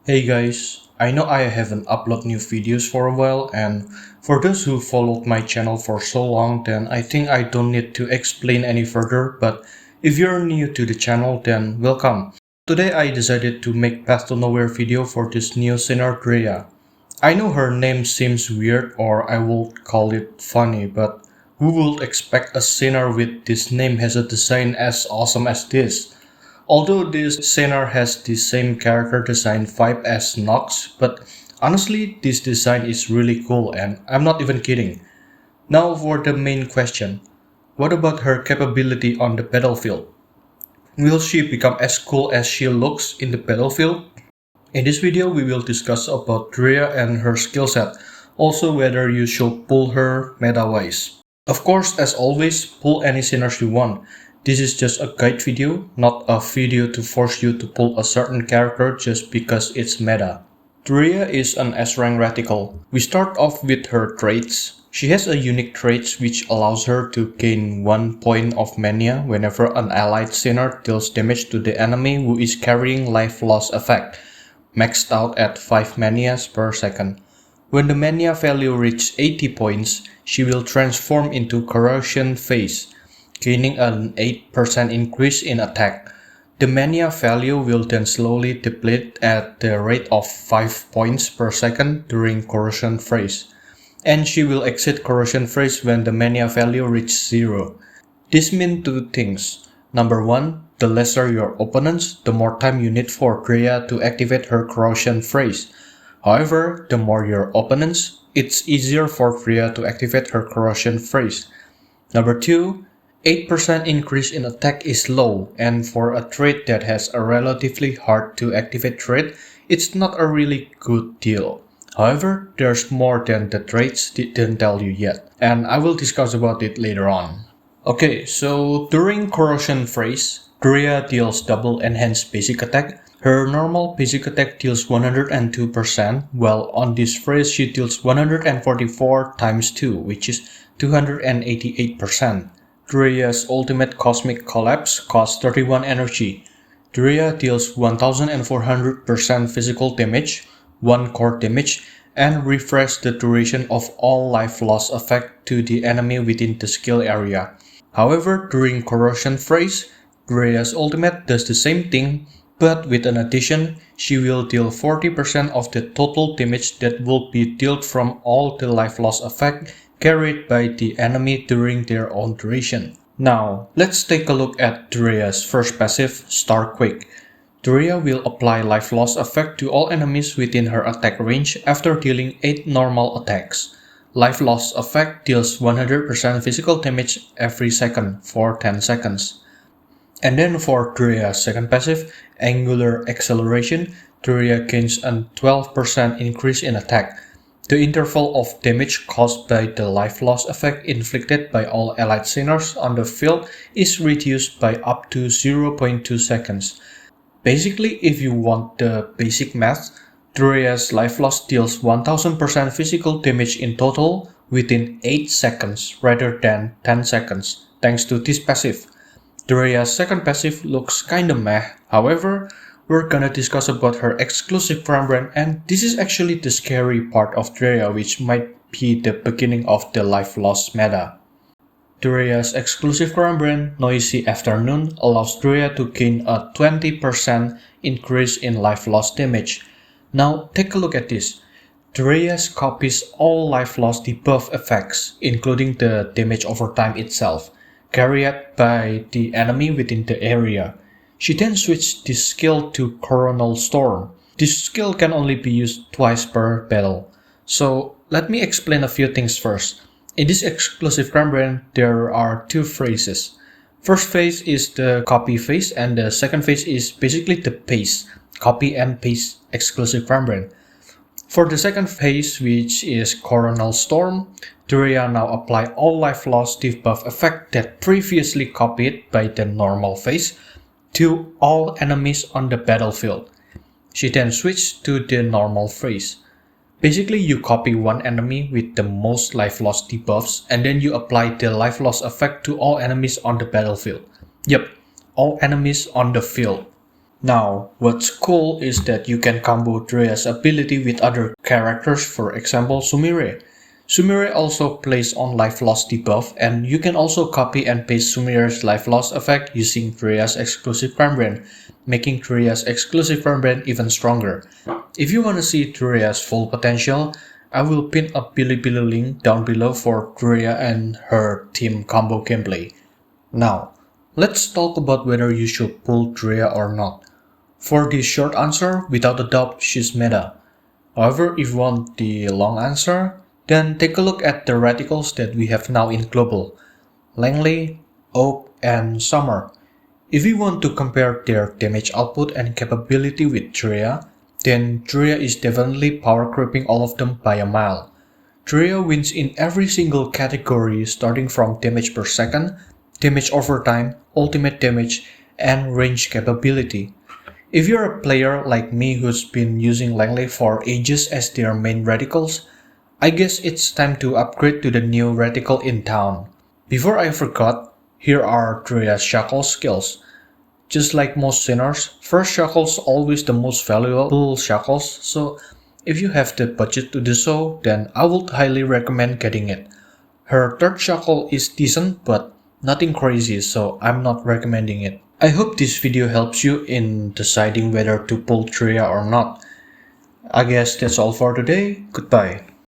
Hey guys, I know I haven't uploaded new videos for a while, and for those who followed my channel for so long, then I think I don't need to explain any further, but if you're new to the channel, then welcome. Today I decided to make Path to Nowhere video for this new sinner Dreya. I know her name seems weird, or I will call it funny, but who would expect a sinner with this name has a design as awesome as this? Although this Xenar has the same character design vibe as Nox, but honestly this design is really cool and I'm not even kidding. Now for the main question. What about her capability on the battlefield? Will she become as cool as she looks in the battlefield? In this video we will discuss about Dreya and her skill set, also whether you should pull her meta-wise. Of course, as always, pull any sinners you want. This is just a guide video, not a video to force you to pull a certain character just because it's meta. Dreya is an S-rank reticle. We start off with her traits. She has a unique trait which allows her to gain 1 point of mania whenever an allied sinner deals damage to the enemy who is carrying life loss effect, maxed out at 5 manias per second. When the mania value reaches 80 points, she will transform into corrosion phase, gaining an 8% increase in attack. The mania value will then slowly deplete at the rate of 5 points per second during corrosion phase, and she will exit corrosion phase when the mania value reaches 0. This means two things. Number 1, the lesser your opponents, the more time you need for Dreya to activate her corrosion phase. However, the more your opponents, it's easier for Dreya to activate her corrosion phase. Number 2, 8% increase in attack is low, and for a trait that has a relatively hard to activate trait, it's not a really good deal. However, there's more than the traits didn't tell you yet, and I will discuss about it later on. Okay, so during corrosion phase, Dreya deals double enhanced basic attack. Her normal basic attack deals 102%, while on this phase she deals 144 times 2, which is 288%. Dreya's ultimate cosmic collapse costs 31 energy. Dreya deals 1400% physical damage, 1 core damage, and refresh the duration of all life loss effect to the enemy within the skill area. However, during corrosion phase, Dreya's ultimate does the same thing, but with an addition, she will deal 40% of the total damage that will be dealt from all the life loss effect carried by the enemy during their own duration. Now, let's take a look at Dreya's first passive, Starquake. Dreya will apply life loss effect to all enemies within her attack range after dealing 8 normal attacks. Life loss effect deals 100% physical damage every second for 10 seconds. And then for Dreya's second passive, Angular Acceleration, Dreya gains a 12% increase in attack. The interval of damage caused by the life loss effect inflicted by all allied sinners on the field is reduced by up to 0.2 seconds. Basically, if you want the basic math, Dreya's life loss deals 1000% physical damage in total within 8 seconds rather than 10 seconds, thanks to this passive. Dreya's second passive looks kinda meh, however, we're gonna discuss about her exclusive farm brand, and this is actually the scary part of Dreya, which might be the beginning of the life loss meta. Dreya's exclusive farm brand, Noisy Afternoon, allows Dreya to gain a 20% increase in life loss damage. Now take a look at this. Dreya copies all life loss debuff effects, including the damage over time itself, carried by the enemy within the area. She then switched this skill to Coronal Storm. This skill can only be used twice per battle. So let me explain a few things first. In this exclusive farm brand, there are 2 phases. First phase is the copy phase, and the second phase is basically the paste, copy and paste exclusive farm brand. For the second phase, which is Coronal Storm, Dreya now apply all life loss debuff effect that previously copied by the normal phase to all enemies on the battlefield. She then switched to the normal phase. Basically, you copy one enemy with the most life loss debuffs, and then you apply the life loss effect to all enemies on the battlefield. Yep, all enemies on the field. Now, what's cool is that you can combo Dreya's ability with other characters, for example Sumire. Sumire also plays on life loss debuff, and you can also copy and paste Sumire's life loss effect using Dreya's exclusive Prime Brand, making Dreya's exclusive Prime Brand even stronger. If you want to see Dreya's full potential, I will pin a Bilibili link down below for Dreya and her team combo gameplay. Now, let's talk about whether you should pull Dreya or not. For the short answer, without a doubt, she's meta. However, if you want the long answer, then take a look at the radicals that we have now in global: Langley, Oak, and Summer. If we want to compare their damage output and capability with Dreya, then Dreya is definitely power creeping all of them by a mile. Dreya wins in every single category starting from damage per second, damage over time, ultimate damage, and range capability. If you're a player like me who's been using Langley for ages as their main radicals, I guess it's time to upgrade to the new radical in town. Before I forgot, here are Dreya's shackle skills. Just like most sinners, first shackle's always the most valuable shackles, so if you have the budget to do so, then I would highly recommend getting it. Her third shackle is decent but nothing crazy, so I'm not recommending it. I hope this video helps you in deciding whether to pull Dreya or not. I guess that's all for today. Goodbye.